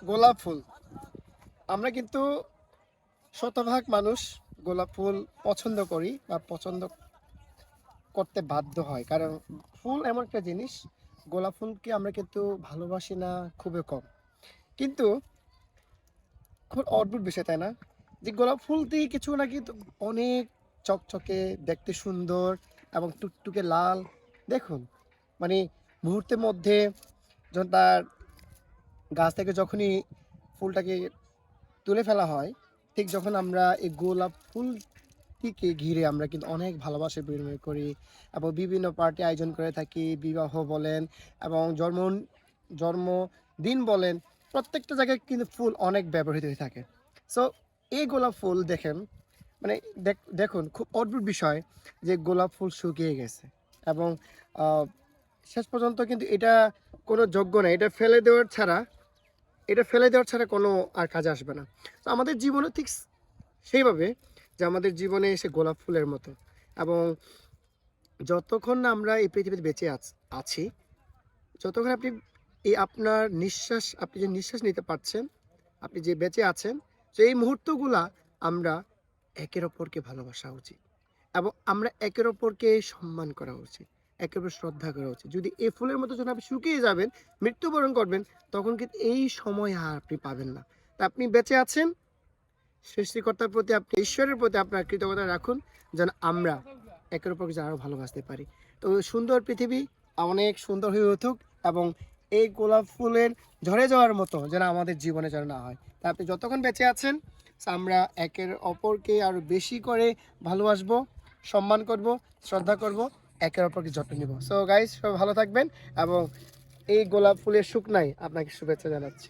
গোলাপ ফুল, আমরা কিন্তু শতভাগ মানুষ গোলাপ ফুল পছন্দ করি বা পছন্দ করতে বাধ্য হয়, কারণ ফুল এমন একটা জিনিস, গোলাপ ফুলকে আমরা কিন্তু ভালোবাসি না খুবই কম। কিন্তু খুব অদ্ভুত বিষয় তাই না, যে গোলাপ ফুল দিয়ে কিছু না কিন্তু অনেক চকচকে, দেখতে সুন্দর এবং টুকটুকে লাল। দেখুন, মানে মুহূর্তের মধ্যে যখন তার গাছ থেকে যখনই ফুলটাকে তুলে ফেলা হয়, ঠিক যখন আমরা এই গোলাপ ফুলটিকে ঘিরে আমরা কিন্তু অনেক ভালোবাসা বিনিময় করি এবং বিভিন্ন পার্টি আয়োজন করে থাকি, বিবাহ বলেন এবং জন্মদিন বলেন, প্রত্যেকটা জায়গায় কিন্তু ফুল অনেক ব্যবহৃত হয়ে থাকে। সো এই গোলাপ ফুল দেখেন, মানে দেখুন খুব অদ্ভুত বিষয় যে গোলাপ ফুল শুকিয়ে গেছে এবং আহ, শেষ পর্যন্ত কিন্তু এটা কোনো যোগ্য না, এটা ফেলে দেওয়ার ছাড়া কোনো আর কাজে আসবে না। তো আমাদের জীবনে ঠিক সেইভাবে, যে আমাদের জীবনে এসে গোলাপ ফুলের মতো, এবং যতক্ষণ না আমরা এই পৃথিবীতে বেঁচে আছি, যতক্ষণ আপনি আপনি যে নিঃশ্বাস নিতে পারছেন, আপনি যে বেঁচে আছেন, তো এই মুহূর্তগুলা আমরা একের অপরকে ভালোবাসা উচিত এবং আমরা একের অপরকে সম্মান করা উচিত, একের অপর শ্রদ্ধা করা উচিত। যদি এই ফুলের মতো যখন আপনি শুকিয়ে যাবেন, মৃত্যুবরণ করবেন, তখন কিন্তু এই সময় আর আপনি পাবেন না। তা আপনি বেঁচে আছেন, সৃষ্টিকর্তার প্রতি, আপনি ঈশ্বরের প্রতি আপনার কৃতজ্ঞতা রাখুন, যেন আমরা একের অপরকে আরও ভালোবাসতে পারি। তো সুন্দর পৃথিবী অনেক সুন্দর হয়ে উঠুক এবং এই গোলাপ ফুলের ঝরে যাওয়ার মতো যেন আমাদের জীবনে যেন না হয়। তা আপনি যতক্ষণ বেঁচে আছেন, আমরা একের অপরকে আরও বেশি করে ভালোবাসবো, সম্মান করব, শ্রদ্ধা করব, একের অপরকে যত্ন নিব। সো গাইস, সবাই ভালো থাকবেন এবং এই গোলাপ ফুলের শুকনায় আপনাকে শুভেচ্ছা জানাচ্ছি।